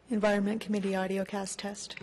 Environment Committee audiocast test.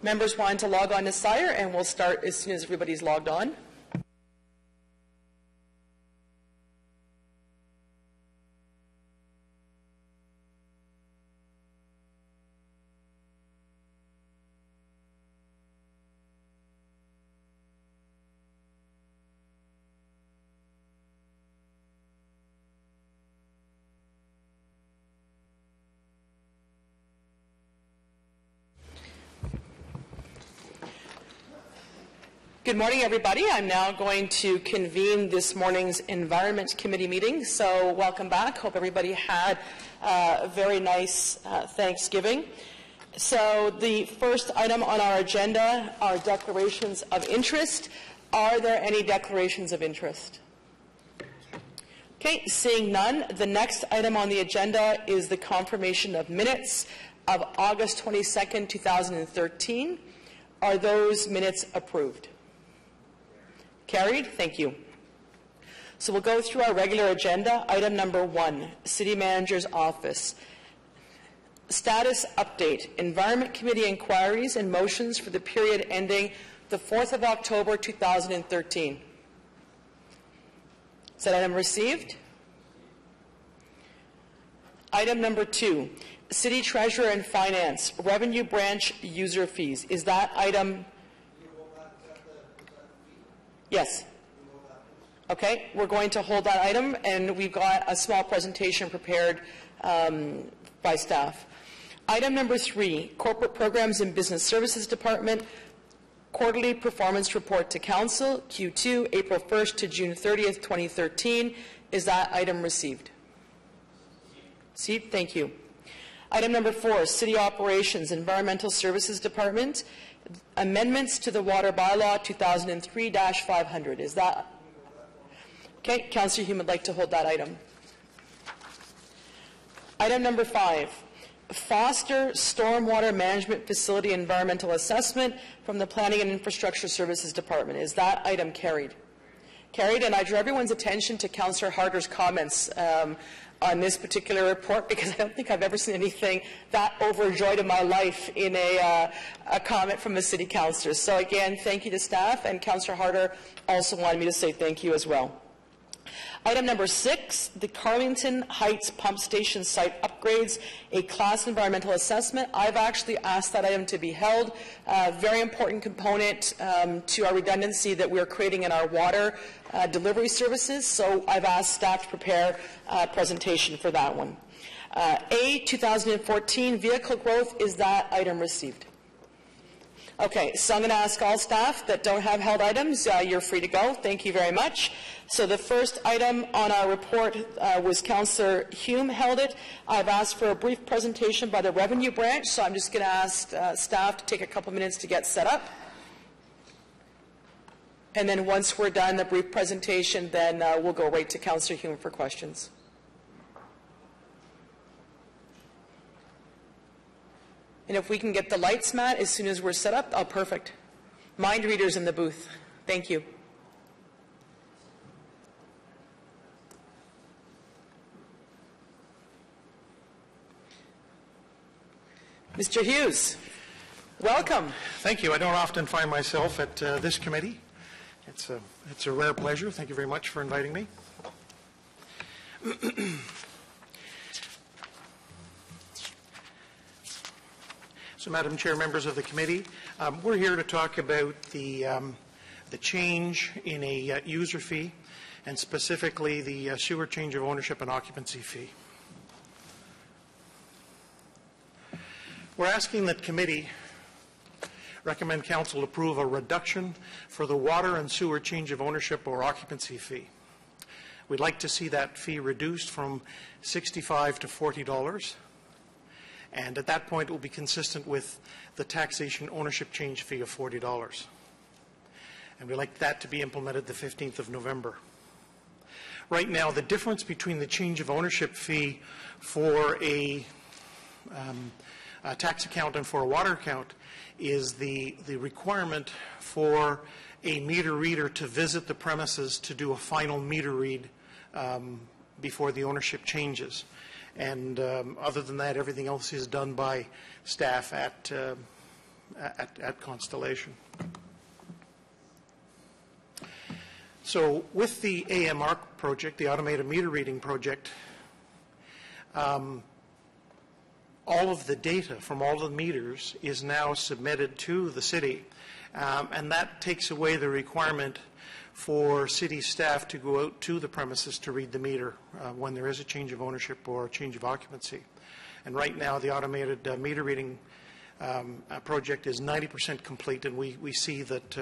Members wanting to log on to Sire, and we'll start as soon as everybody's logged on. Good morning, everybody. I'm now going to convene this morning's Environment Committee meeting. So welcome back. Hope everybody had a very nice Thanksgiving. So the first item on our agenda are declarations of interest. Are there any declarations of interest? Okay, seeing none, the next item on the agenda is the confirmation of minutes of August 22nd, 2013. Are those minutes approved? Carried. Thank you. So we'll go through our regular agenda. Item number 1, City Manager's Office. Status update. Environment Committee inquiries and motions for the period ending the 4th of October 2013. Is that item received? Item number 2, City Treasurer and Finance, Revenue Branch user fees. Is that item? Yes. Okay, we're going to hold that item, and we've got a small presentation prepared by staff. Item number 3, Corporate Programs and Business Services Department, Quarterly Performance Report to Council, Q2, April 1st to June 30th, 2013. Is that item received? Received, thank you. Item number 4, City Operations, Environmental Services Department, amendments to the Water Bylaw 2003-500. Is that? Okay, Councillor Hume would like to hold that item. Item number 5, Foster Stormwater Management Facility Environmental Assessment from the Planning and Infrastructure Services Department. Is that item carried? Carried, and I draw everyone's attention to Councillor Harder's comments on this particular report, because I don't think I've ever seen anything that overjoyed in my life in a comment from a city councillor. So again, thank you to staff, and Councillor Harder also wanted me to say thank you as well. Item number 6, the Carlington Heights Pump Station site upgrades, a class environmental assessment. I've actually asked that item to be held. Very important component to our redundancy that we're creating in our water delivery services. So I've asked staff to prepare a presentation for that one. 2014 vehicle growth, is that item received? Okay, so I'm going to ask all staff that don't have held items, you're free to go. Thank you very much. So the first item on our report was Councillor Hume held it. I've asked for a brief presentation by the Revenue Branch, so I'm just going to ask staff to take a couple minutes to get set up. And then once we're done the brief presentation, then we'll go right to Councillor Hume for questions. And if we can get the lights, Matt, as soon as we're set up, oh, perfect. Mind readers in the booth. Thank you. Mr. Hughes, welcome. Thank you. I don't often find myself at this committee. It's a rare pleasure. Thank you very much for inviting me. So, Madam Chair, members of the committee, we're here to talk about the change in a user fee, and specifically the sewer change of ownership and occupancy fee. We're asking that committee recommend council approve a reduction for the water and sewer change of ownership or occupancy fee. We'd like to see that fee reduced from $65 to $40. And at that point, it will be consistent with the taxation ownership change fee of $40. And we'd like that to be implemented the 15th of November. Right now, the difference between the change of ownership fee for a tax account and for a water account is the requirement for a meter reader to visit the premises to do a final meter read before the ownership changes. And other than that, everything else is done by staff at at Constellation. So with the AMR project, the automated meter reading project, all of the data from all the meters is now submitted to the city, and that takes away the requirement for city staff to go out to the premises to read the meter when there is a change of ownership or a change of occupancy. And right now, the automated meter reading project is 90% complete, and we see that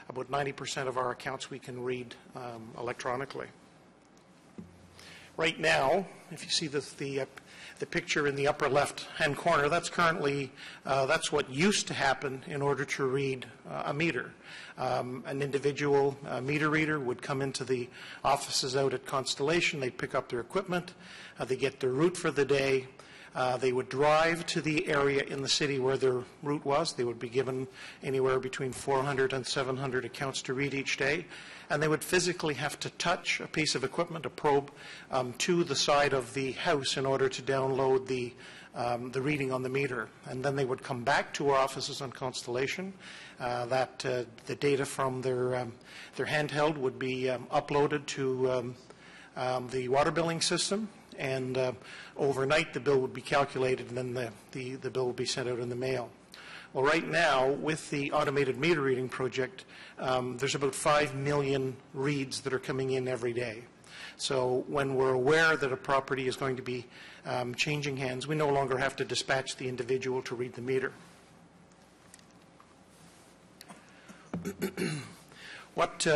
about 90% of our accounts we can read electronically. Right now, if you see the picture in the upper left-hand corner, that's currently, that's what used to happen in order to read a meter. An individual meter reader would come into the offices out at Constellation, they'd pick up their equipment, they get their route for the day, they would drive to the area in the city where their route was. They would be given anywhere between 400 and 700 accounts to read each day, and they would physically have to touch a piece of equipment, a probe, to the side of the house in order to download the reading on the meter. And then they would come back to our offices on Constellation. The data from their handheld would be uploaded to the water billing system, and overnight the bill would be calculated, and then the bill would be sent out in the mail. Well, right now, with the automated meter reading project, there's about 5 million reads that are coming in every day. So when we're aware that a property is going to be changing hands, we no longer have to dispatch the individual to read the meter. What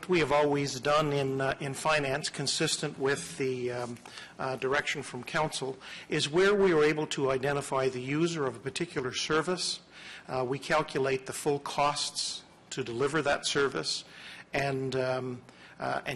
we have always done in finance, consistent with the direction from council, is where we are able to identify the user of a particular service, we calculate the full costs to deliver that service, and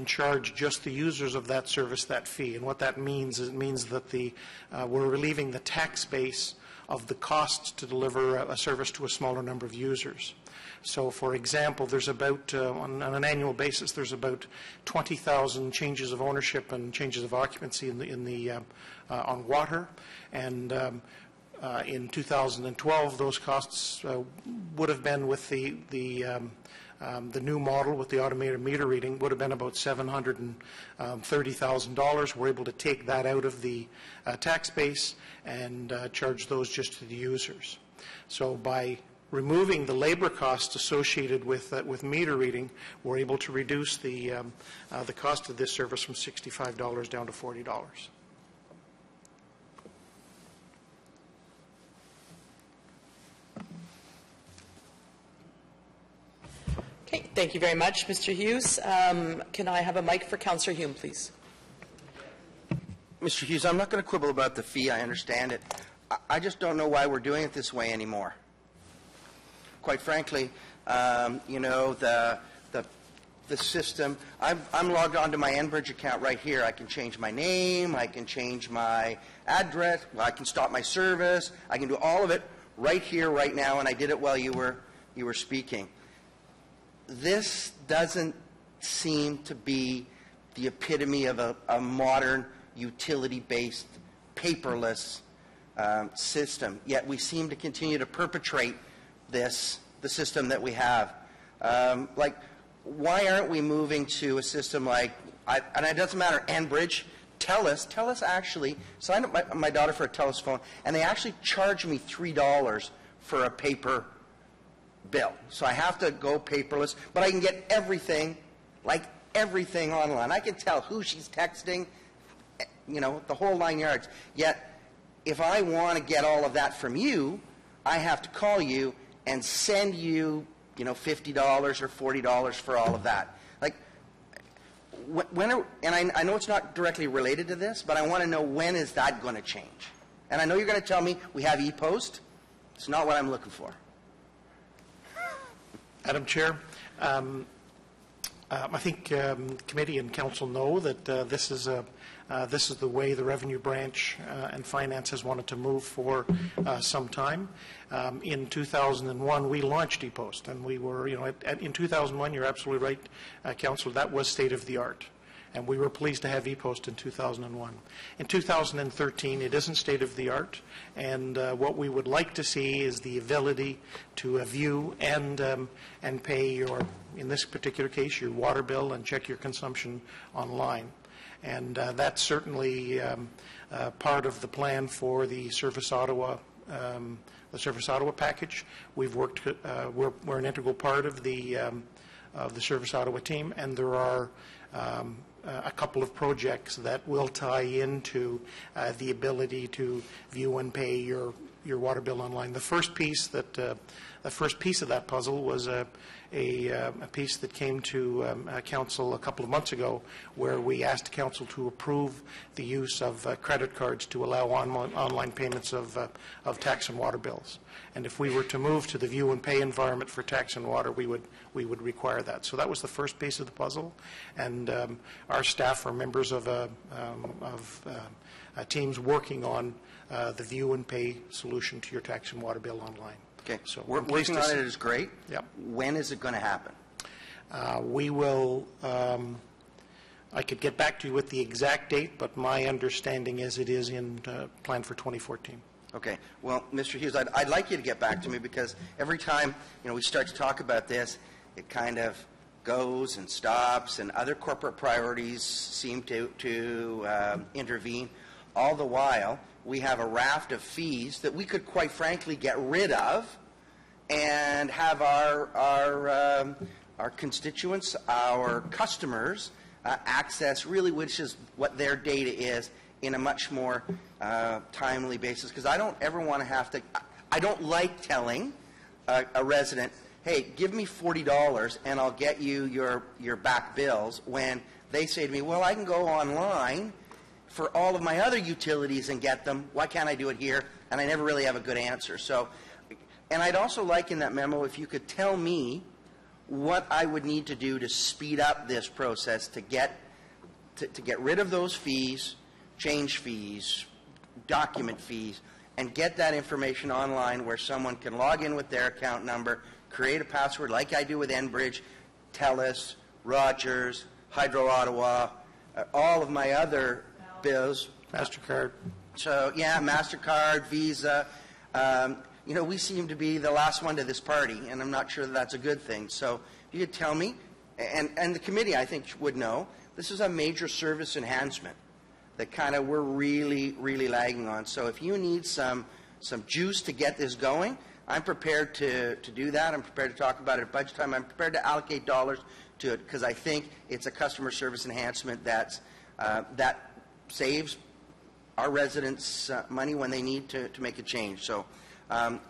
charge just the users of that service that fee. And what that means is it means that we're relieving the tax base of the costs to deliver a service to a smaller number of users. So, for example, there's about, on an annual basis, there's about 20,000 changes of ownership and changes of occupancy on water, and in 2012, those costs would have been, with the new model with the automated meter reading, would have been about $730,000. We're able to take that out of the tax base and charge those just to the users. So by removing the labor costs associated with meter reading, we're able to reduce the cost of this service from $65 down to $40. Okay, thank you very much, Mr. Hughes. Can I have a mic for Councillor Hume, please? Mr. Hughes, I'm not going to quibble about the fee. I understand it. I just don't know why we're doing it this way anymore. Quite frankly, you know, the system, I'm logged onto my Enbridge account right here. I can change my name, I can change my address, I can stop my service, I can do all of it right here, right now, and I did it while you were speaking. This doesn't seem to be the epitome of a modern utility-based, paperless system, yet we seem to continue to perpetrate the system that we have. Like, why aren't we moving to a system like, and it doesn't matter, Enbridge, TELUS actually signed up my daughter for a TELUS phone, and they actually charge me $3 for a paper bill. So I have to go paperless, but I can get everything, like everything online. I can tell who she's texting, you know, the whole 9 yards. Yet, if I want to get all of that from you, I have to call you and send you, you know, $50 or $40 for all of that. Like, and I know it's not directly related to this, but I want to know, when is that going to change? And I know you're going to tell me we have e-post. It's not what I'm looking for. Madam Chair, I think committee and council know that this is the way the revenue branch and finance has wanted to move for some time. In 2001, we launched ePost, and we were, you know, in 2001, you're absolutely right, Councillor, that was state of the art. and we were pleased to have e-post in 2001. In 2013, it isn't state-of-the-art, and what we would like to see is the ability to view and pay your, in this particular case, your water bill and check your consumption online. And that's certainly part of the plan for the Service Ottawa package. We've worked. We're an integral part of the Service Ottawa team, and there are a couple of projects that will tie into the ability to view and pay your water bill online. The first piece of that puzzle was a piece that came to Council a couple of months ago, where we asked Council to approve the use of credit cards to allow online payments of tax and water bills. And if we were to move to the view and pay environment for tax and water, we would require that. So that was the first piece of the puzzle, and our staff are members of teams working on the view and pay solution to your tax and water bill online. Okay, so working on it is great. Yep. When is it going to happen? We will, I could get back to you with the exact date, but my understanding is it is in plan for 2014. Okay. Well, Mr. Hughes, I'd like you to get back to me, because every time we start to talk about this, it kind of goes and stops, and other corporate priorities seem to intervene. All the while, we have a raft of fees that we could quite frankly get rid of and have our constituents, our customers, access really, which is what their data is, in a much more timely basis. Because I don't ever want to have to, I don't like telling a resident, hey, give me $40 and I'll get you your back bills, when they say to me, well, I can go online for all of my other utilities and get them. Why can't I do it here? And I never really have a good answer. So, and I'd also like in that memo if you could tell me what I would need to do to speed up this process to get rid of those fees, change fees, document fees, and get that information online where someone can log in with their account number, create a password like I do with Enbridge, TELUS, Rogers, Hydro Ottawa, all of my other bills. MasterCard. So, yeah, MasterCard, Visa. We seem to be the last one to this party, and I'm not sure that that's a good thing. So if you could tell me, and the committee, I think, would know, this is a major service enhancement that kind of we're really, really lagging on. So if you need some juice to get this going, I'm prepared to do that. I'm prepared to talk about it at budget time. I'm prepared to allocate dollars to it, because I think it's a customer service enhancement that saves our residents money when they need to make a change. So I'm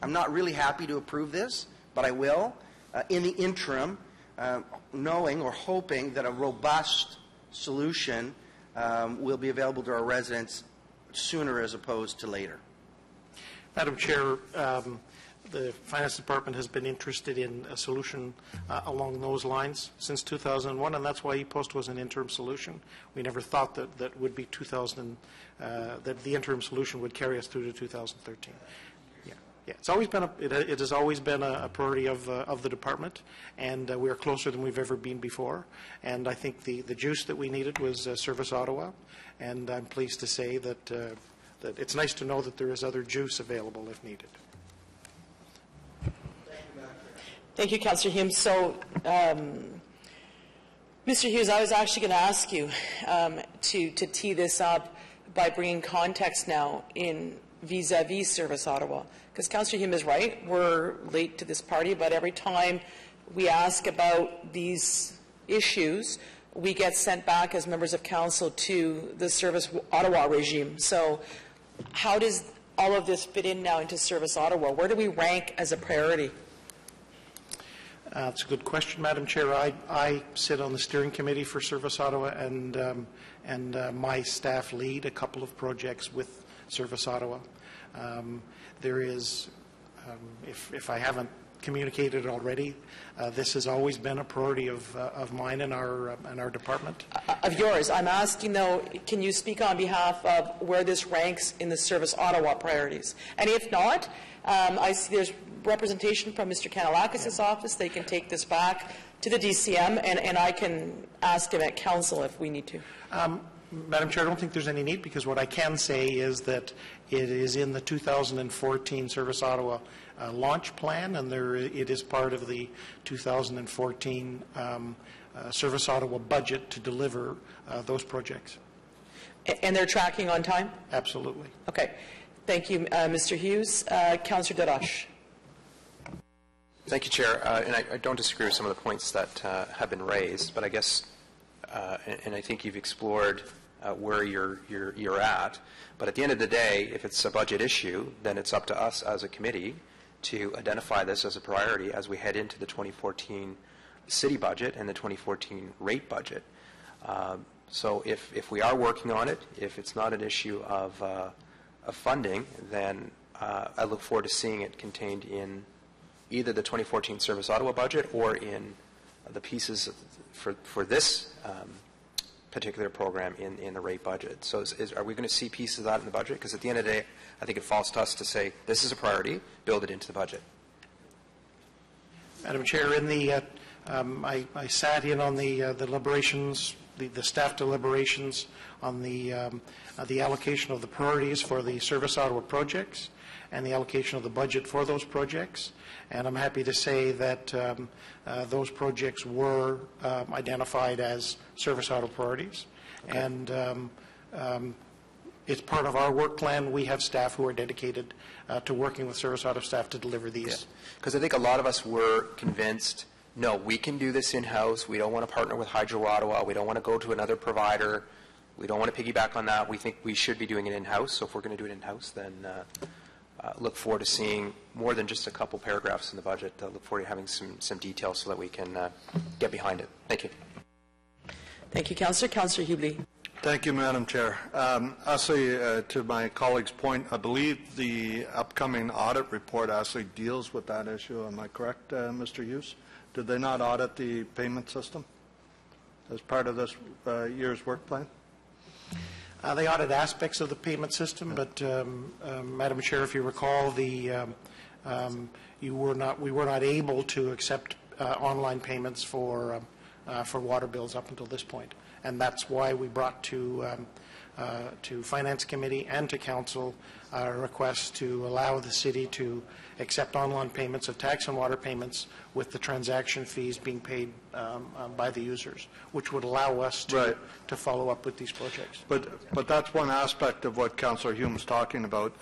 not really happy to approve this, but I will. In the interim, knowing or hoping that a robust solution will be available to our residents sooner as opposed to later. Madam Chair, the Finance Department has been interested in a solution along those lines since 2001, and that's why e-post was an interim solution. We never thought that would be that the interim solution would carry us through to 2013. Yeah, it's always been it has always been a priority of the department, and we are closer than we've ever been before. And I think the juice that we needed was Service Ottawa, and I'm pleased to say that it's nice to know that there is other juice available if needed. Thank you, Councillor Humes. So, Mr. Hughes, I was actually going to ask you to tee this up by bringing context now in vis-a-vis Service Ottawa. Because Councillor Humes is right, we're late to this party, but every time we ask about these issues, we get sent back as members of council to the Service Ottawa regime. So how does all of this fit in now into Service Ottawa? Where do we rank as a priority? That's a good question, Madam Chair. I sit on the steering committee for Service Ottawa, and my staff lead a couple of projects with Service Ottawa. There is, if I haven't communicated already. This has always been a priority of mine and our department. Of yours. I'm asking, though, can you speak on behalf of where this ranks in the Service Ottawa priorities? And if not, I see there's representation from Mr. Kanalakis' office. They can take this back to the DCM, and I can ask him at council if we need to. Madam Chair, I don't think there's any need, because what I can say is that it is in the 2014 Service Ottawa launch plan, and it is part of the 2014 Service Ottawa budget to deliver those projects. And they're tracking on time? Absolutely. Okay. Thank you, Mr. Hughes. Councillor Darache. Thank you, Chair. And I don't disagree with some of the points that have been raised, but I guess, and I think you've explored where you're at. But at the end of the day, if it's a budget issue, then it's up to us as a committee to identify this as a priority as we head into the 2014 city budget and the 2014 rate budget. So if we are working on it, if it's not an issue of funding, then I look forward to seeing it contained in either the 2014 Service Ottawa budget or in the pieces for this particular program in the rate budget. So are we going to see pieces of that in the budget? Because at the end of the day, I think it falls to us to say this is a priority, build it into the budget. Madam Chair, in the I sat in on the deliberations, the staff deliberations on the allocation of the priorities for the Service Ottawa projects and the allocation of the budget for those projects. And I'm happy to say that those projects were identified as Service Ottawa priorities. Okay. And it's part of our work plan. We have staff who are dedicated to working with Service Ottawa staff to deliver these. Because I think a lot of us were convinced, no, we can do this in-house. We don't want to partner with Hydro Ottawa. We don't want to go to another provider. We don't want to piggyback on that. We think we should be doing it in-house. So if we're going to do it in-house, then look forward to seeing more than just a couple paragraphs in the budget. Look forward to having some details so that we can get behind it. Thank you. Thank you, Councillor. Councillor Hubley. Thank you, Madam Chair. Actually, to my colleague's point, I believe the upcoming audit report actually deals with that issue. Am I correct, Mr. Hughes? Did they not audit the payment system as part of this year's work plan? They audit aspects of the payment system, but Madam Chair, if you recall, we were not able to accept online payments for water bills up until this point, and that's why we brought to Finance Committee and to Council a request to allow the city to accept online payments of tax and water payments with the transaction fees being paid by the users, which would allow us to follow up with these projects. But that's one aspect of what Councillor Hume is talking about,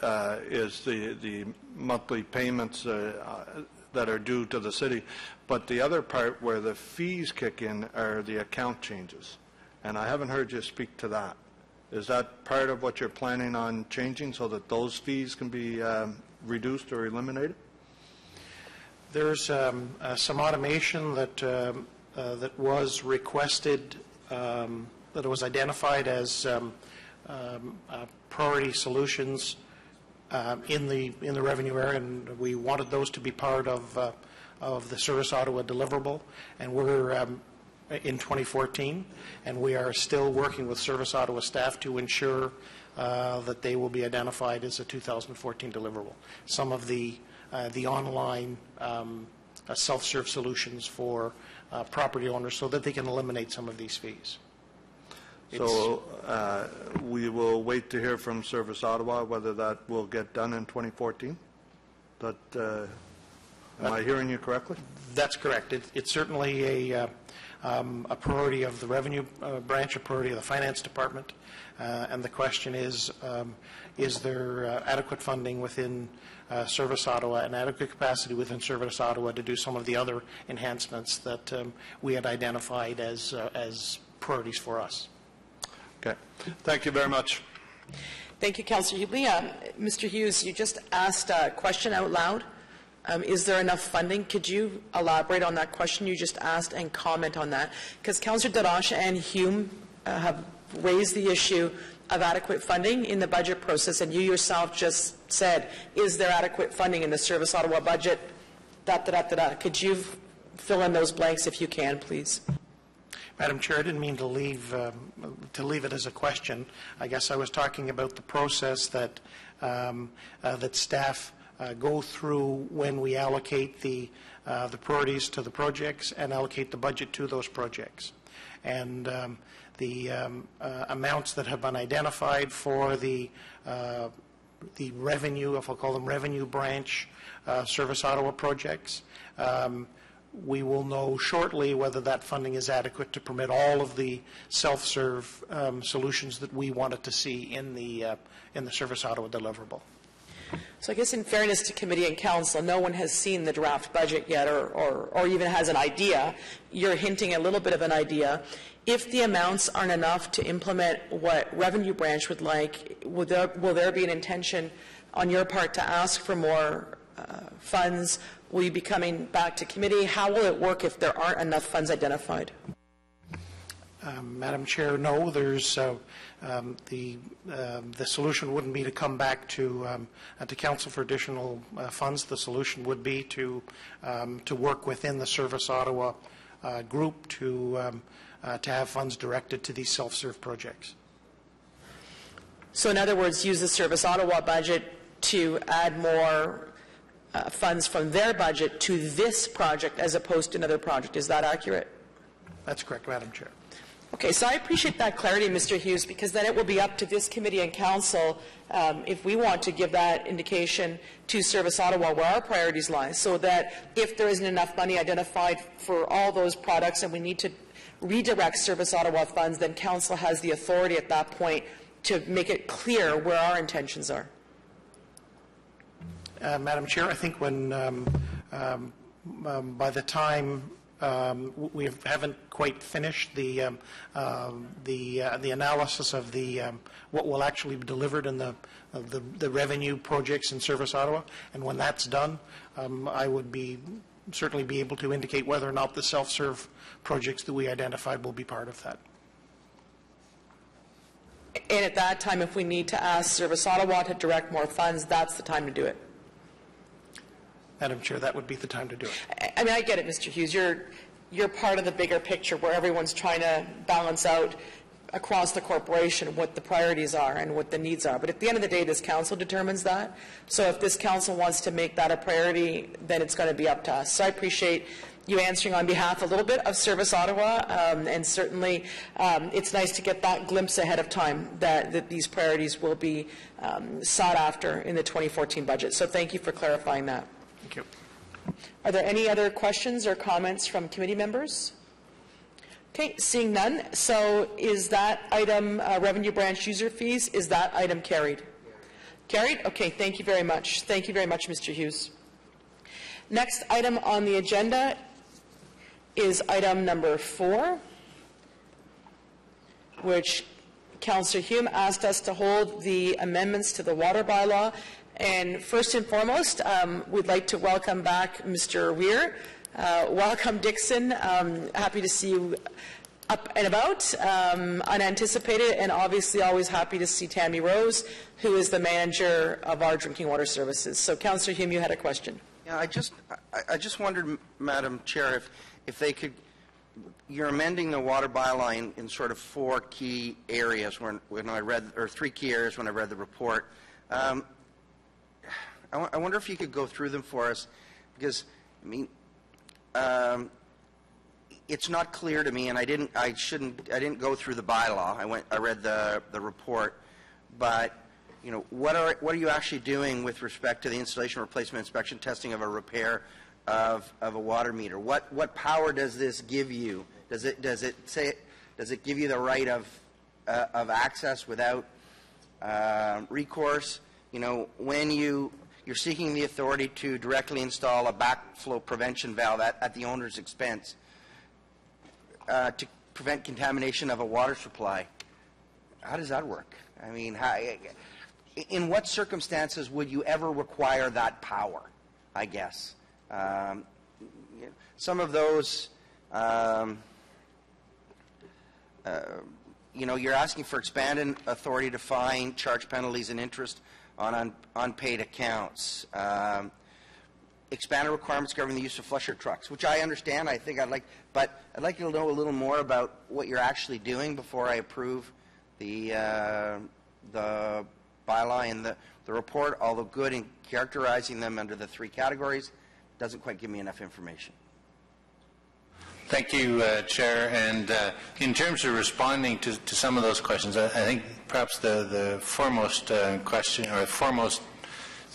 is the monthly payments that are due to the city. But the other part where the fees kick in are the account changes. And I haven't heard you speak to that. Is that part of what you're planning on changing so that those fees can be reduced or eliminated? There's some automation that was requested, that was identified as priority solutions in the revenue area, and we wanted those to be part of the Service Ottawa deliverable, and we're in 2014, and we are still working with Service Ottawa staff to ensure that they will be identified as a 2014 deliverable. Some of the online self-serve solutions for property owners so that they can eliminate some of these fees. So we will wait to hear from Service Ottawa whether that will get done in 2014? Am I hearing you correctly? That's correct. It's certainly a priority of the revenue branch, a priority of the finance department, and the question is there adequate funding within Service Ottawa and adequate capacity within Service Ottawa to do some of the other enhancements that we had identified as priorities for us. Okay. Thank you very much. Thank you, Councillor Hubley. Mr. Hughes, you just asked a question out loud. Is there enough funding? Could you elaborate on that question you just asked and comment on that? Because Councillor Darache and Hume have raised the issue of adequate funding in the budget process, and you yourself just said, is there adequate funding in the Service Ottawa budget Could you fill in those blanks if you can, please? Madam Chair, I didn't mean to leave it as a question. I guess I was talking about the process that that staff go through when we allocate the priorities to the projects and allocate the budget to those projects. And the amounts that have been identified for the revenue, if I'll call them revenue branch Service Ottawa projects, we will know shortly whether that funding is adequate to permit all of the self-serve solutions that we wanted to see in the Service Ottawa deliverable. So I guess in fairness to committee and council, no one has seen the draft budget yet or even has an idea. You're hinting a little bit of an idea. If the amounts aren't enough to implement what revenue branch would like, will there be an intention on your part to ask for more funds? Will you be coming back to committee? How will it work if there aren't enough funds identified? Madam Chair, no. There's the solution wouldn't be to come back to council for additional funds. The solution would be to work within the Service Ottawa group to have funds directed to these self-serve projects. So in other words, use the Service Ottawa budget to add more funds from their budget to this project as opposed to another project. Is that accurate? That's correct, Madam Chair. Okay, so I appreciate that clarity, Mr. Hughes, because then it will be up to this committee and council if we want to give that indication to Service Ottawa where our priorities lie, so that if there isn't enough money identified for all those products and we need to redirect Service Ottawa funds, then council has the authority at that point to make it clear where our intentions are. Madam Chair, I think when by the time we haven't quite finished the analysis of what will actually be delivered in the revenue projects in Service Ottawa, and when that's done, I would certainly be able to indicate whether or not the self-serve projects that we identified will be part of that. And at that time, if we need to ask Service Ottawa to direct more funds, that's the time to do it. Madam Chair, that would be the time to do it. I mean, I get it, Mr. Hughes. You're part of the bigger picture where everyone's trying to balance out across the corporation what the priorities are and what the needs are. But at the end of the day, this council determines that. So if this council wants to make that a priority, then it's going to be up to us. So I appreciate you answering on behalf a little bit of Service Ottawa, and certainly it's nice to get that glimpse ahead of time that these priorities will be sought after in the 2014 budget. So thank you for clarifying that. Thank you. Are there any other questions or comments from committee members? Okay, seeing none. So is that item, revenue branch user fees, is that item carried? Carried? Okay, thank you very much. Thank you very much, Mr. Hughes. Next item on the agenda is item number 4, which Councillor Hume asked us to hold the amendments to the water bylaw. And first and foremost, we'd like to welcome back Mr. Weir. Welcome, Dixon. Happy to see you up and about, unanticipated, and obviously always happy to see Tammy Rose, who is the manager of our drinking water services. So, Councillor Hume, you had a question. Yeah, I just wondered, Madam Chair, if they could. You're amending the water bylaw in sort of 4 key areas when I read, or 3 key areas when I read the report. I wonder if you could go through them for us, because I mean, it's not clear to me, and I didn't go through the bylaw. I read the report, but you know, what are you actually doing with respect to the installation, replacement, inspection, testing of a repair of a water meter? What power does this give you? Does it give you the right of access without recourse? You know, when you're seeking the authority to directly install a backflow prevention valve at the owner's expense to prevent contamination of a water supply. How does that work? I mean, in what circumstances would you ever require that power, I guess? Some of those, you know, you're asking for expanded authority to fine, charge penalties and interest on unpaid accounts. expanded requirements governing the use of flusher trucks, which I understand. I think but I'd like to know a little more about what you're actually doing before I approve the bylaw and the report. Although good in characterizing them under the 3 categories, doesn't quite give me enough information. Thank you, Chair. And in terms of responding to some of those questions, I think perhaps the foremost question or foremost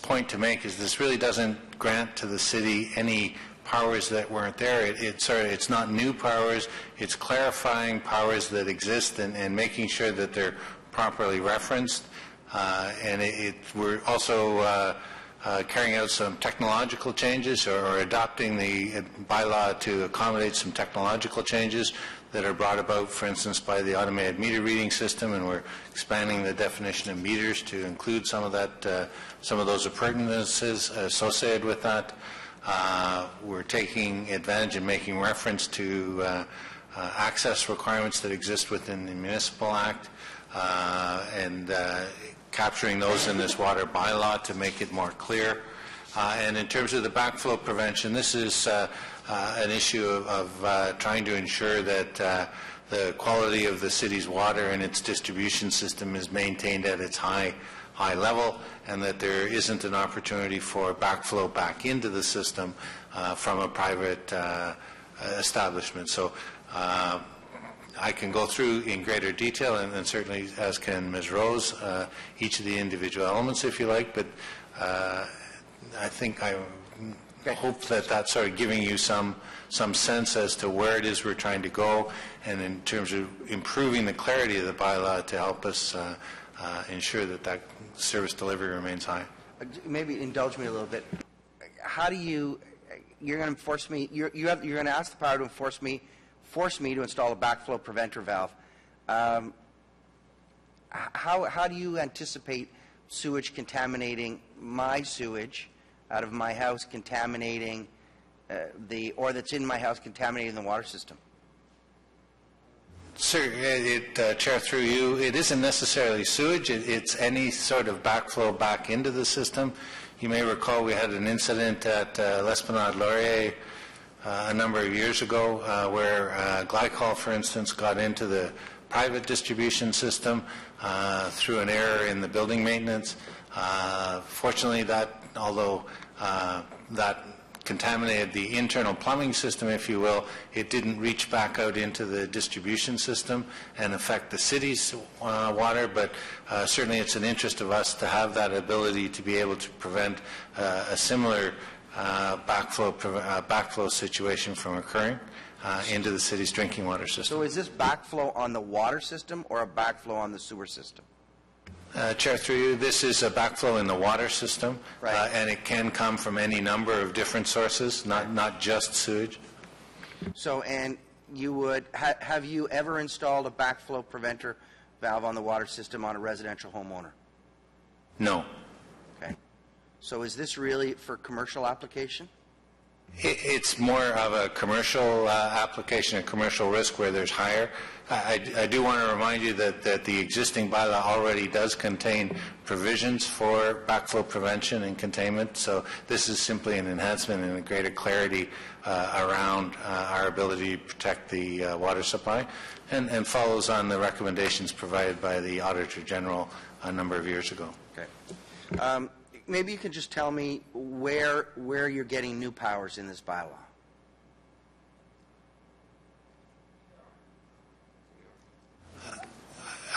point to make is this really doesn't grant to the city any powers that weren't there. It's not new powers. It's clarifying powers that exist and making sure that they're properly referenced. We're also carrying out some technological changes or adopting the bylaw to accommodate some technological changes that are brought about, for instance, by the automated meter reading system, and we're expanding the definition of meters to include some of that, some of those appurtenances associated with that. We're taking advantage and making reference to access requirements that exist within the Municipal Act, and capturing those in this water bylaw to make it more clear. And in terms of the backflow prevention, this is an issue of trying to ensure that the quality of the city's water and its distribution system is maintained at its high level, and that there isn't an opportunity for backflow back into the system from a private establishment. So I can go through in greater detail, and certainly, as can Ms. Rose, each of the individual elements, if you like, but I think I hope that that's sort of giving you some sense as to where it is we're trying to go, and in terms of improving the clarity of the bylaw to help us ensure that service delivery remains high. Maybe indulge me a little bit. How do you're going to force me, you're going to ask the power to force me to install a backflow preventer valve. How do you anticipate sewage contaminating my sewage out of my house, contaminating or that's in my house contaminating the water system? Sir, Chair, through you, it isn't necessarily sewage. It's any sort of backflow back into the system. You may recall we had an incident at L'Esplanade Laurier a number of years ago where glycol, for instance, got into the private distribution system through an error in the building maintenance. Fortunately, although that contaminated the internal plumbing system, if you will, it didn't reach back out into the distribution system and affect the city's water, but certainly it's an interest of us to have that ability to be able to prevent a similar backflow situation from occurring into the city's drinking water system. So is this backflow on the water system or a backflow on the sewer system? Chair, through you, this is a backflow in the water system, right. And it can come from any number of different sources, not just sewage. So, and you would have you ever installed a backflow preventer valve on the water system on a residential homeowner? No. Okay. So is this really for commercial application? It's more of a commercial application, a commercial risk where there's higher. I do want to remind you that the existing bylaw already does contain provisions for backflow prevention and containment, so this is simply an enhancement and a greater clarity around our ability to protect the water supply, and follows on the recommendations provided by the Auditor General a number of years ago. Okay. Maybe you can just tell me where you're getting new powers in this bylaw.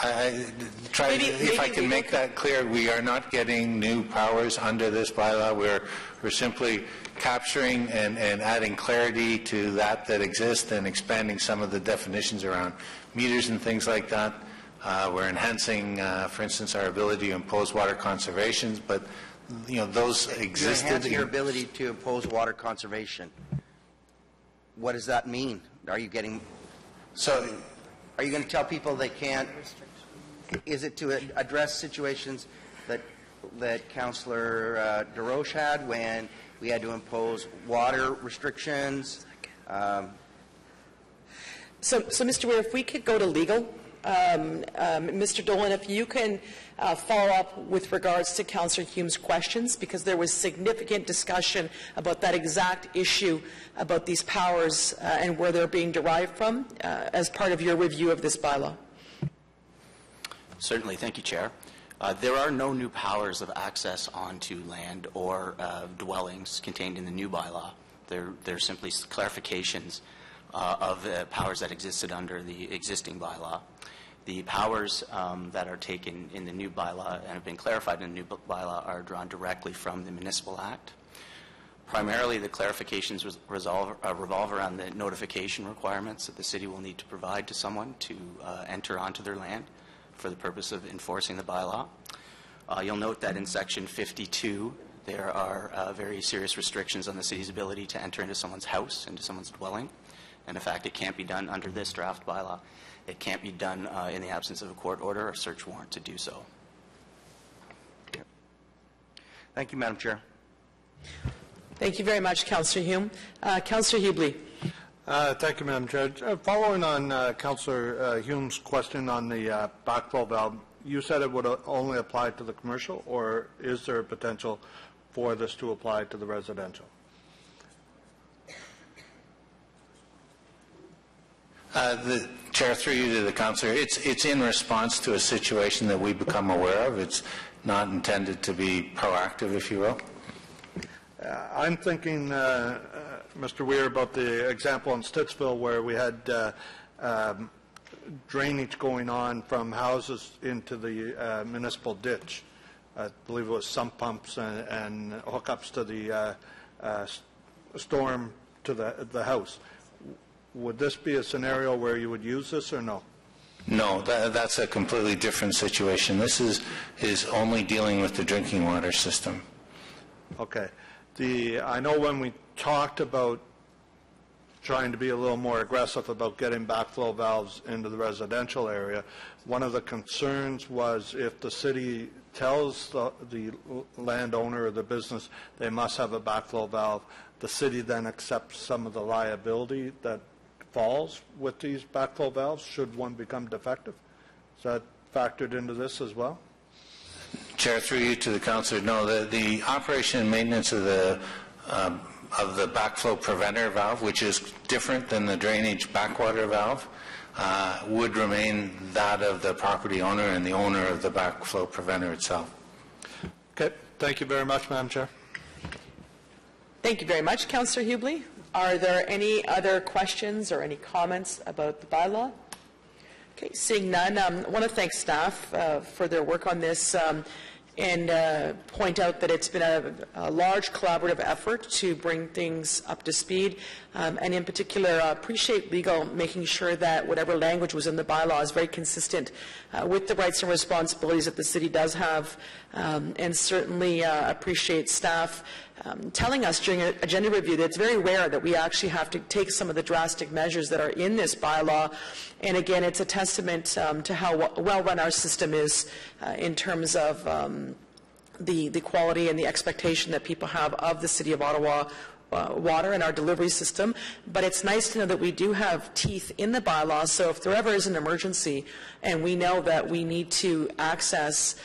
If I can make that clear, we are not getting new powers under this bylaw. We're simply capturing and adding clarity to that exists and expanding some of the definitions around meters and things like that. We're enhancing, for instance, our ability to impose water conservations, but those existed. You enhance your ability to impose water conservation. What does that mean? Are you getting? So, are you going to tell people they can't? Is it to address situations that Councillor DeRoche had when we had to impose water restrictions? So, Mr. Mayor, if we could go to legal, Mr. Dolan, if you can follow up with regards to Councillor Hume's questions, because there was significant discussion about that exact issue, about these powers and where they're being derived from, as part of your review of this bylaw. Certainly. Thank you, Chair. There are no new powers of access onto land or dwellings contained in the new bylaw. They're simply clarifications of the powers that existed under the existing bylaw. The powers that are taken in the new bylaw and have been clarified in the new bylaw are drawn directly from the Municipal Act. Primarily, the clarifications revolve around the notification requirements that the city will need to provide to someone to enter onto their land for the purpose of enforcing the bylaw. You'll note that in Section 52, there are very serious restrictions on the city's ability to enter into someone's house, into someone's dwelling. And in fact, it can't be done under this draft bylaw. It can't be done in the absence of a court order or search warrant to do so. Thank you, Madam Chair. Thank you very much, Councillor Hume. Councillor Hubley. Thank you, Madam Chair. Following on Councillor Hume's question on the backflow valve, you said it would only apply to the commercial, or is there a potential for this to apply to the residential? The Chair, through you to the Councillor, it's in response to a situation that we become aware of. It's not intended to be proactive, if you will. I'm thinking, Mr. Weir, about the example in Stittsville where we had drainage going on from houses into the municipal ditch. I believe it was sump pumps and hookups to the storm to the house. Would this be a scenario where you would use this or no? No, that's a completely different situation. This is only dealing with the drinking water system. Okay. I know when we talked about trying to be a little more aggressive about getting backflow valves into the residential area, one of the concerns was if the city tells the landowner or the business they must have a backflow valve, the city then accepts some of the liability that falls with these backflow valves should one become defective. Is that factored into this as well? Chair, through you to the Councillor, no, the operation and maintenance of the backflow preventer valve, which is different than the drainage backwater valve, would remain that of the property owner and the owner of the backflow preventer itself. Okay. Thank you very much, Madam Chair. Thank you very much, Councillor Hubley. Are there any other questions or any comments about the bylaw? Okay, seeing none, I want to thank staff for their work on this and point out that it's been a large collaborative effort to bring things up to speed, and in particular appreciate legal making sure that whatever language was in the bylaw is very consistent with the rights and responsibilities that the city does have, and certainly appreciate staff telling us during an agenda review that it's very rare that we actually have to take some of the drastic measures that are in this bylaw. And again, it's a testament to how well run our system is in terms of the quality and the expectation that people have of the City of Ottawa water and our delivery system. But it's nice to know that we do have teeth in the bylaw, so if there ever is an emergency and we know that we need to access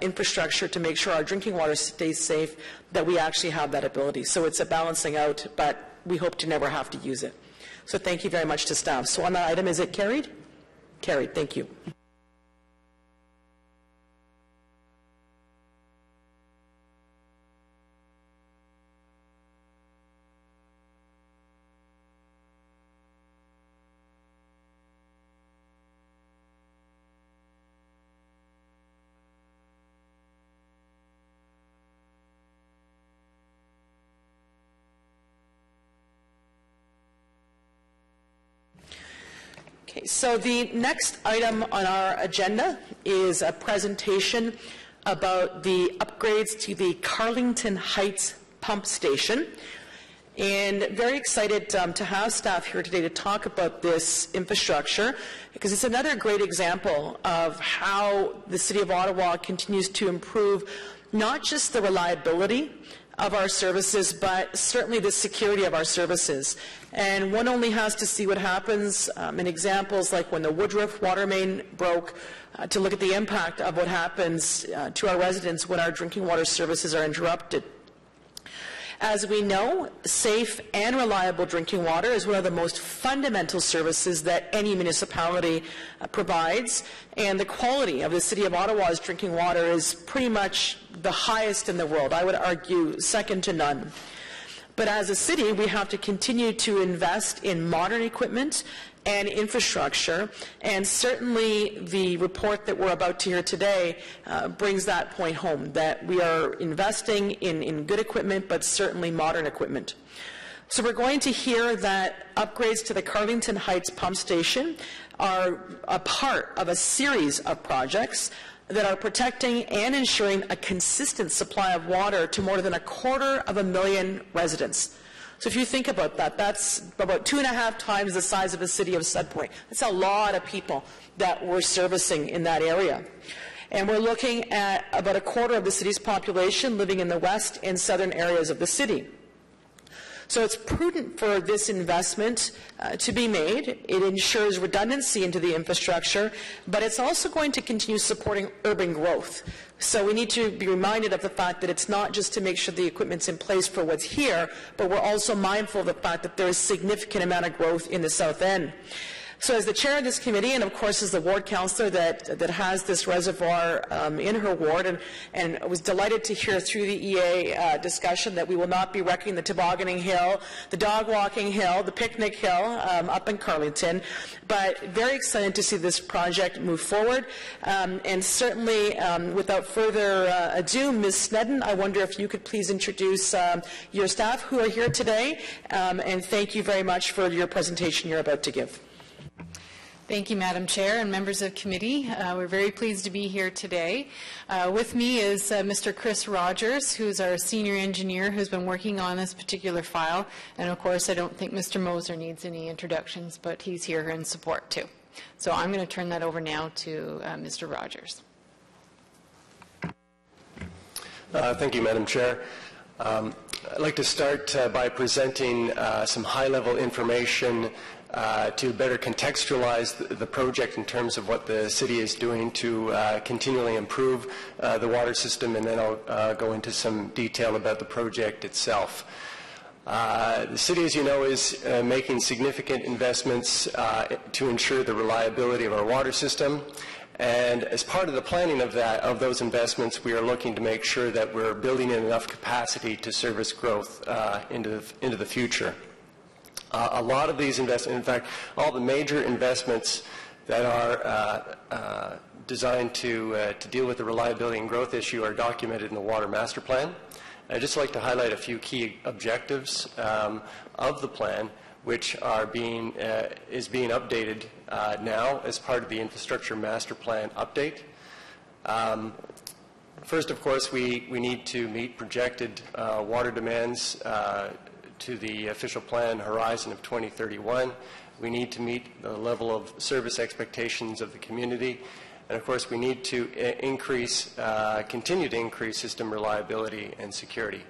infrastructure to make sure our drinking water stays safe, that we actually have that ability. So it's a balancing out, but we hope to never have to use it. So thank you very much to staff. So on that item, is it carried? Carried. Thank you. Okay, so the next item on our agenda is a presentation about the upgrades to the Carlington Heights pump station. And very excited to have staff here today to talk about this infrastructure, because it's another great example of how the City of Ottawa continues to improve not just the reliability of our services, but certainly the security of our services. And one only has to see what happens in examples like when the Woodruff water main broke to look at the impact of what happens to our residents when our drinking water services are interrupted. As we know, safe and reliable drinking water is one of the most fundamental services that any municipality provides, and the quality of the City of Ottawa's drinking water is pretty much the highest in the world. I would argue second to none. But as a city, we have to continue to invest in modern equipment and infrastructure, and certainly the report that we're about to hear today brings that point home, that we are investing in good equipment, but certainly modern equipment. So we're going to hear that upgrades to the Carlington Heights pump station are a part of a series of projects that are protecting and ensuring a consistent supply of water to more than 250,000 residents. So if you think about that, that's about 2.5 times the size of the city of Sudbury. That's a lot of people that we're servicing in that area. And we're looking at about 1/4 of the city's population living in the west and southern areas of the city. So it's prudent for this investment to be made. It ensures redundancy into the infrastructure, but it's also going to continue supporting urban growth. So we need to be reminded of the fact that it's not just to make sure the equipment's in place for what's here, but we're also mindful of the fact that there is significant amount of growth in the South End. So as the chair of this committee, and of course as the ward councillor that has this reservoir in her ward, and I was delighted to hear through the EA discussion that we will not be wrecking the tobogganing hill, the dog walking hill, the picnic hill up in Carlington, but very excited to see this project move forward. And certainly, without further ado, Ms. Snedden, I wonder if you could please introduce your staff who are here today, and thank you very much for your presentation you're about to give. Thank you, Madam Chair and members of committee. We're very pleased to be here today. With me is Mr. Chris Rogers, who's our senior engineer who's been working on this particular file. And of course, I don't think Mr. Moser needs any introductions, but he's here in support too. So I'm going to turn that over now to Mr. Rogers. Thank you, Madam Chair. I'd like to start by presenting some high-level information to better contextualize the project in terms of what the city is doing to continually improve the water system, and then I'll go into some detail about the project itself. The city, as you know, is making significant investments to ensure the reliability of our water system. And as part of the planning of those investments, we are looking to make sure that we're building in enough capacity to service growth into the future. A lot of these investments, in fact, all the major investments that are designed to deal with the reliability and growth issue are documented in the Water Master Plan. I'd just like to highlight a few key objectives of the plan, which are is being updated now as part of the Infrastructure Master Plan update. First, of course, we need to meet projected water demands to the official plan horizon of 2031. We need to meet the level of service expectations of the community. And of course, we need to continue to increase system reliability and security.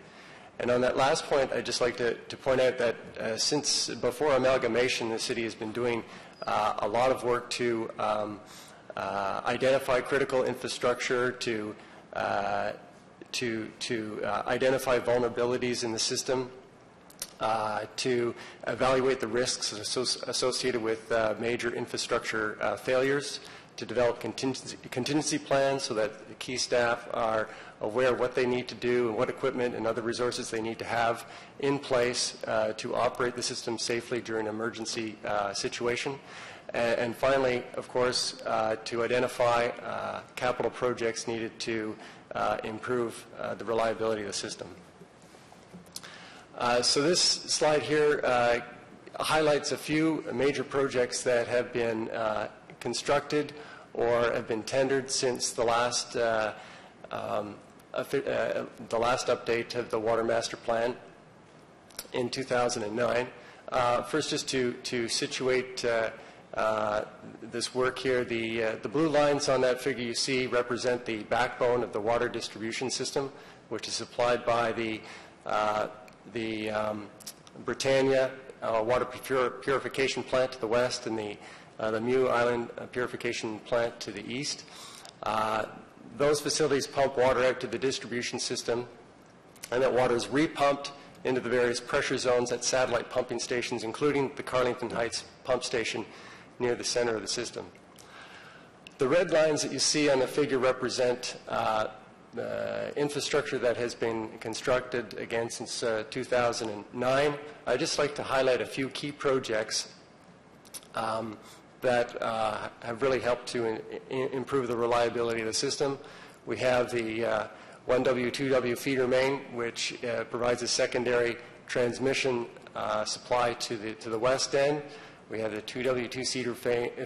And on that last point, I'd just like to point out that since before amalgamation, the city has been doing a lot of work to identify critical infrastructure, to identify vulnerabilities in the system, to evaluate the risks associated with major infrastructure failures, to develop contingency plans so that the key staff are aware of what they need to do and what equipment and other resources they need to have in place to operate the system safely during an emergency situation. And finally, of course, to identify capital projects needed to improve the reliability of the system. So this slide here highlights a few major projects that have been constructed or have been tendered since the last update of the Water Master Plan in 2009. First, just to situate this work here, the blue lines on that figure you see represent the backbone of the water distribution system, which is supplied by the the Britannia water purification plant to the west, and the Mew Island purification plant to the east. Those facilities pump water out to the distribution system, and that water is repumped into the various pressure zones at satellite pumping stations, including the Carlington Heights pump station near the center of the system. The red lines that you see on the figure represent the infrastructure that has been constructed again since 2009. I'd just like to highlight a few key projects that have really helped to improve the reliability of the system. We have the 1W, 2W feeder main, which provides a secondary transmission supply to the west end. We have the 2W, 2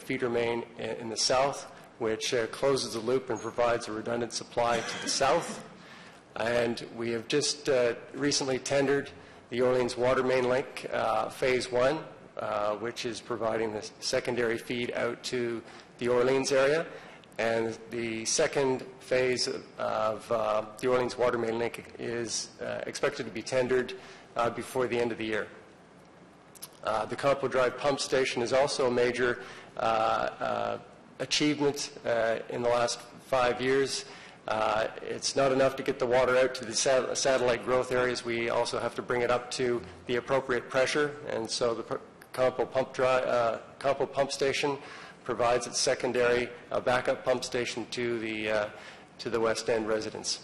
feeder main in the south, which closes the loop and provides a redundant supply to the south. And we have just recently tendered the Orleans Water Main Link Phase 1, which is providing the secondary feed out to the Orleans area. And the second phase of the Orleans Water Main Link is expected to be tendered before the end of the year. The Campo Drive Pump Station is also a major achievement in the last 5 years. It's not enough to get the water out to the satellite growth areas. We also have to bring it up to the appropriate pressure, and so the Campo Pump Station provides its secondary backup pump station to the West End residents.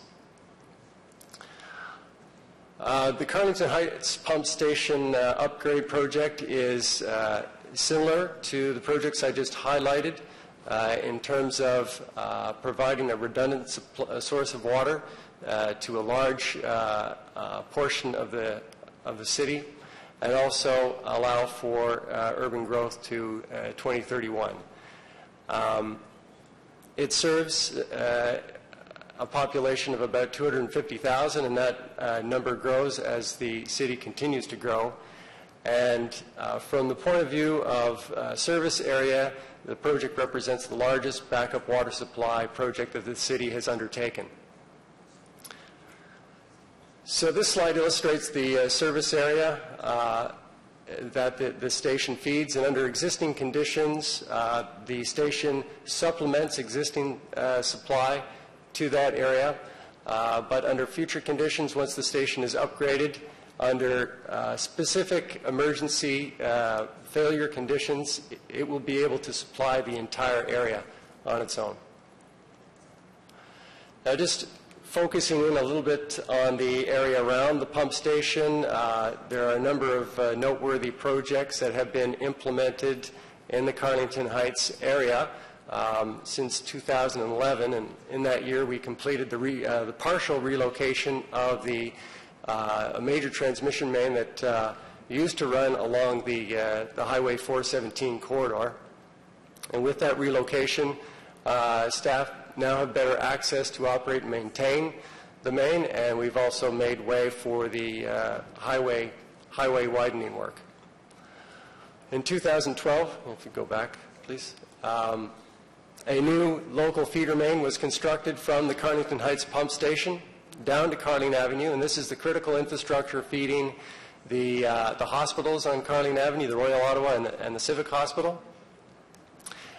The Carlington Heights Pump Station upgrade project is similar to the projects I just highlighted in terms of providing a redundant source of water to a large portion of the city, and also allow for urban growth to 2031. It serves a population of about 250,000, and that number grows as the city continues to grow. And from the point of view of service area, the project represents the largest backup water supply project that the city has undertaken. So this slide illustrates the service area that the station feeds, and under existing conditions, the station supplements existing supply to that area, but under future conditions, once the station is upgraded, under specific emergency failure conditions, it will be able to supply the entire area on its own. Now, just focusing in a little bit on the area around the pump station, there are a number of noteworthy projects that have been implemented in the Carlington Heights area since 2011, and in that year we completed the partial relocation of a major transmission main that used to run along the Highway 417 corridor. And with that relocation, staff now have better access to operate and maintain the main, and we've also made way for the highway widening work. In 2012, if you go back, please, a new local feeder main was constructed from the Carlington Heights pump station down to Carling Avenue, and this is the critical infrastructure feeding the hospitals on Carling Avenue, the Royal Ottawa and the Civic Hospital.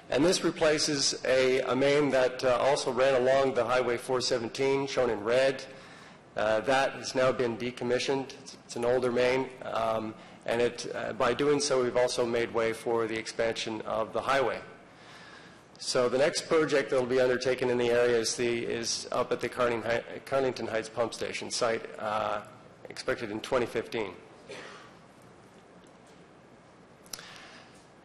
And this replaces a main that also ran along the Highway 417, shown in red. That has now been decommissioned. It's an older main, and by doing so, we've also made way for the expansion of the highway. So the next project that will be undertaken in the area is up at the Carlington Heights Pump Station site, expected in 2015.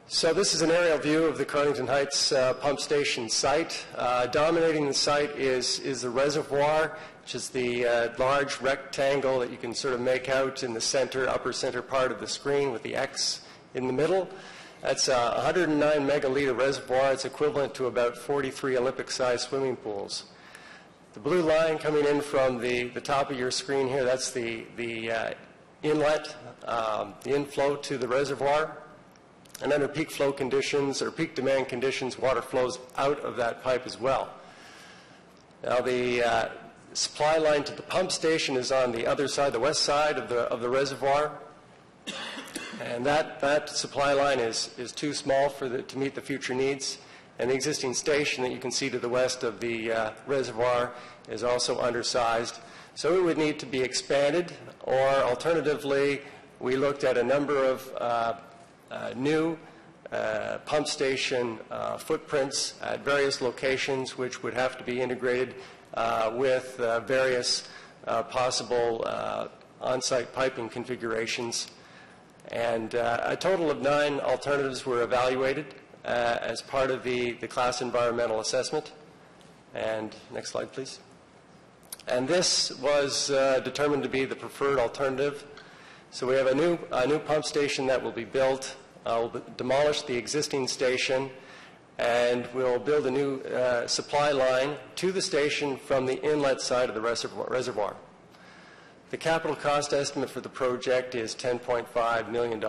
So this is an aerial view of the Carlington Heights Pump Station site. Dominating the site is the reservoir, which is the large rectangle that you can sort of make out in the center, upper center part of the screen with the X in the middle. That's a 109 megaliter reservoir. It's equivalent to about 43 Olympic-sized swimming pools. The blue line coming in from the top of your screen here, that's the inlet, the inflow to the reservoir. And under peak flow conditions or peak demand conditions, water flows out of that pipe as well. Now, the supply line to the pump station is on the other side, the west side of the reservoir. And that supply line is too small to meet the future needs. And the existing station that you can see to the west of the reservoir is also undersized. So it would need to be expanded, or alternatively, we looked at a number of new pump station footprints at various locations, which would have to be integrated with various possible on-site piping configurations. And a total of 9 alternatives were evaluated as part of the class environmental assessment. And next slide, please. And this was determined to be the preferred alternative. So we have a new pump station that will be built. We'll demolish the existing station, and we'll build a new supply line to the station from the inlet side of the reservoir. The capital cost estimate for the project is $10.5 million.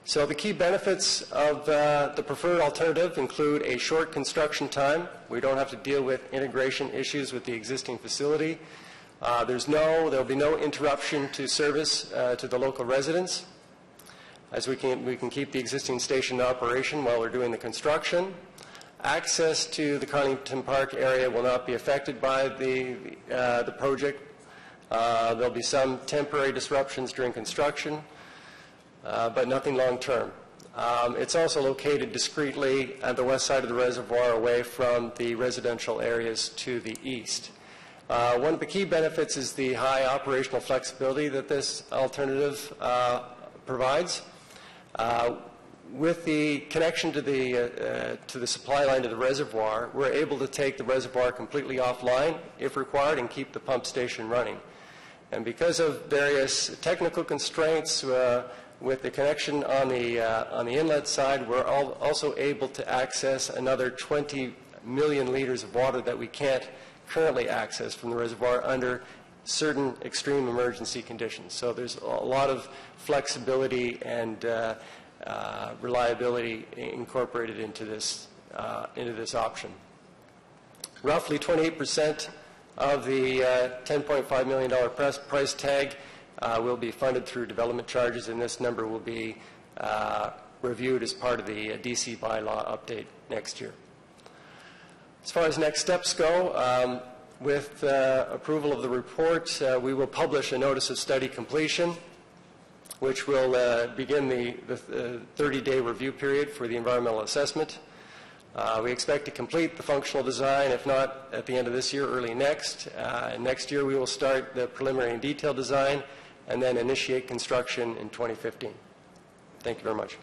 So the key benefits of the preferred alternative include a short construction time. We don't have to deal with integration issues with the existing facility. There'll be no interruption to service to the local residents, as we can keep the existing station in operation while we're doing the construction. Access to the Carlington Park area will not be affected by the project. There'll be some temporary disruptions during construction, but nothing long-term. It's also located discreetly at the west side of the reservoir, away from the residential areas to the east. One of the key benefits is the high operational flexibility that this alternative provides. With the connection to the supply line to the reservoir, we're able to take the reservoir completely offline if required and keep the pump station running. And because of various technical constraints with the connection on the inlet side, we're also able to access another 20 million liters of water that we can't currently access from the reservoir under certain extreme emergency conditions. So there's a lot of flexibility and reliability incorporated into this option. Roughly 28% of the $10.5 million price tag will be funded through development charges, and this number will be reviewed as part of the DC bylaw update next year. As far as next steps go, with approval of the report, we will publish a notice of study completion, which will begin the 30-day review period for the environmental assessment. We expect to complete the functional design, if not at the end of this year, early next. Next year we will start the preliminary and detailed design and then initiate construction in 2015. Thank you very much.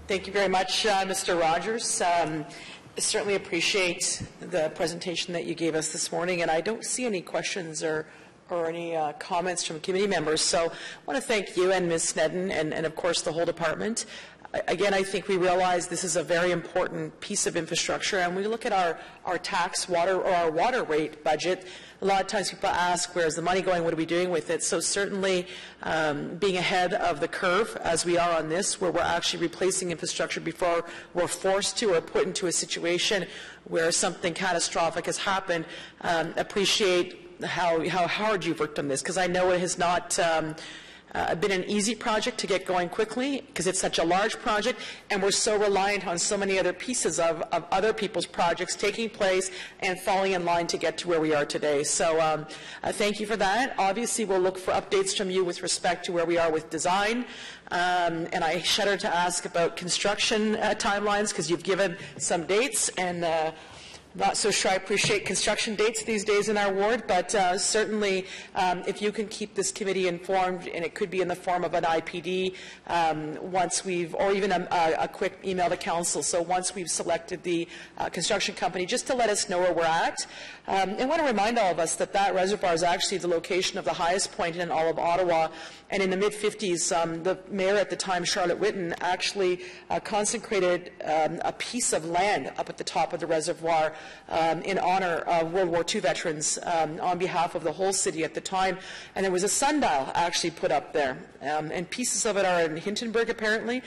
Thank you very much, Mr. Rogers. Certainly appreciate the presentation that you gave us this morning, and I don't see any questions or any comments from committee members. So I want to thank you and Ms. Snedden and of course the whole department. Again, I think we realize this is a very important piece of infrastructure, and we look at our tax water or our water rate budget. A lot of times people ask, where's the money going, what are we doing with it? So certainly being ahead of the curve as we are on this, where we're actually replacing infrastructure before we're forced to or put into a situation where something catastrophic has happened, appreciate how hard you've worked on this, because I know it has not been an easy project to get going quickly, because it's such a large project, and we're so reliant on so many other pieces of other people's projects taking place and falling in line to get to where we are today. So thank you for that. Obviously, we'll look for updates from you with respect to where we are with design. And I shudder to ask about construction timelines, because you've given some dates, and not so sure I appreciate construction dates these days in our ward, but certainly if you can keep this committee informed, and it could be in the form of an IPD once we've, or even a quick email to council, so once we've selected the construction company, just to let us know where we're at. I want to remind all of us that that reservoir is actually the location of the highest point in all of Ottawa, and in the mid-50s, the mayor at the time, Charlotte Whitten, actually consecrated a piece of land up at the top of the reservoir in honor of World War II veterans on behalf of the whole city at the time. And there was a sundial actually put up there, and pieces of it are in Hintonburg apparently.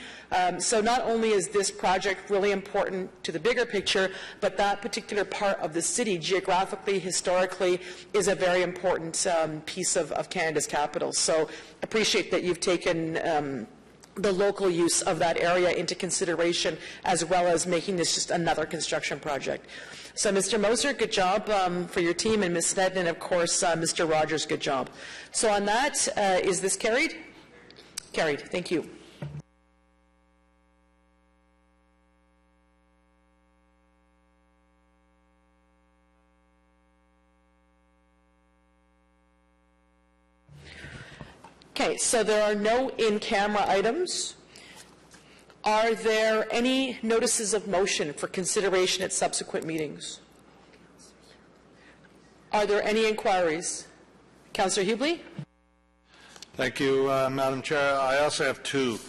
So not only is this project really important to the bigger picture, but that particular part of the city, geographically, historically, is a very important piece of Canada's capital. So appreciate that you've taken the local use of that area into consideration, as well as making this just another construction project. So Mr. Moser, good job for your team, and Ms. Sneddon, and of course Mr. Rogers, good job. So on that, is this carried? Carried. Thank you. Okay, so there are no in-camera items. Are there any notices of motion for consideration at subsequent meetings? Are there any inquiries? Councillor Hubley? Thank you, Madam Chair. I also have two.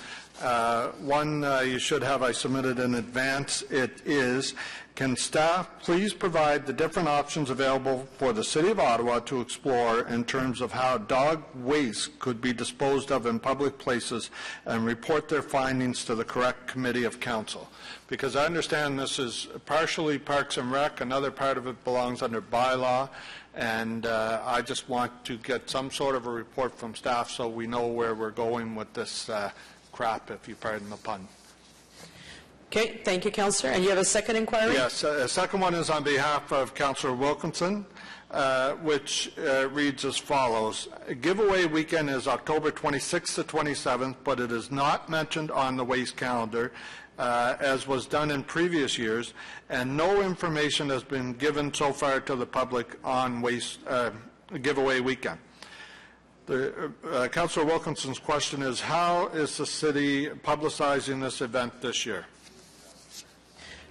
One you should have, I submitted in advance. It is, can staff please provide the different options available for the City of Ottawa to explore in terms of how dog waste could be disposed of in public places, and report their findings to the correct committee of council? Because I understand this is partially Parks and Rec, another part of it belongs under bylaw, and I just want to get some sort of a report from staff so we know where we're going with this crap, if you pardon the pun. Okay, thank you, Councillor. And you have a second inquiry? Yes, a second one is on behalf of Councillor Wilkinson, which reads as follows. Giveaway weekend is October 26th to 27th, but it is not mentioned on the waste calendar, as was done in previous years, and no information has been given so far to the public on waste giveaway weekend. Councillor Wilkinson's question is, how is the city publicizing this event this year?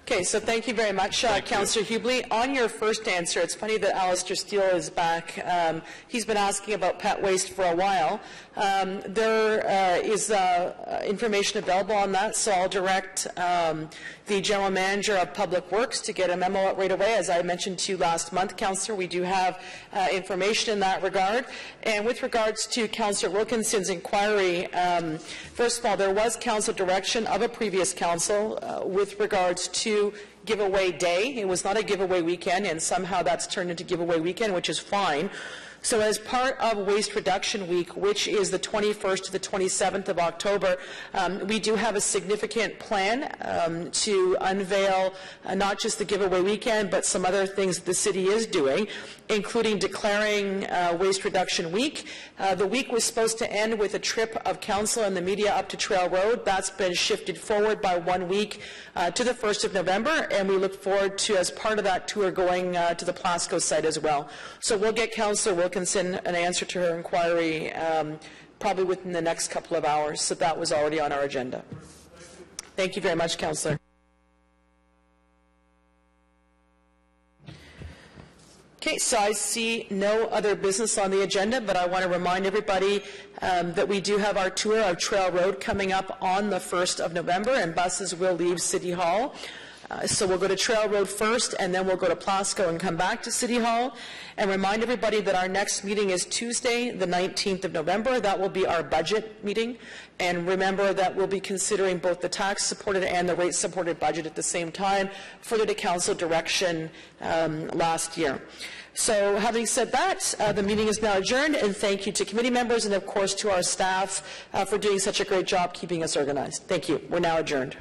Okay, so thank you very much, Councillor Hubley. On your first answer, it's funny that Alistair Steele is back. He's been asking about pet waste for a while. There is information available on that, so I'll direct the General Manager of Public Works to get a memo out right away. As I mentioned to you last month, Councillor, we do have information in that regard. And with regards to Councillor Wilkinson's inquiry, first of all, there was council direction of a previous council with regards to giveaway day. It was not a giveaway weekend, and somehow that's turned into giveaway weekend, which is fine. So as part of Waste Reduction Week, which is the 21st to the 27th of October, we do have a significant plan to unveil not just the giveaway weekend, but some other things that the city is doing, including declaring Waste Reduction Week. The week was supposed to end with a trip of council and the media up to Trail Road. That's been shifted forward by 1 week to the 1st of November, and we look forward to, as part of that tour, going to the Plasco site as well. So we'll get Councillor Wilkinson an answer to her inquiry probably within the next couple of hours. So that was already on our agenda. Thank you very much, Councillor. Okay, so I see no other business on the agenda, but I want to remind everybody that we do have our tour of Trail Road coming up on the 1st of November, and buses will leave City Hall. So we'll go to Trail Road first, and then we'll go to Plasco and come back to City Hall. And remind everybody that our next meeting is Tuesday, the 19th of November. That will be our budget meeting. And remember that we'll be considering both the tax-supported and the rate-supported budget at the same time, further to council direction last year. So having said that, the meeting is now adjourned, and thank you to committee members and, of course, to our staff for doing such a great job keeping us organized. Thank you. We're now adjourned.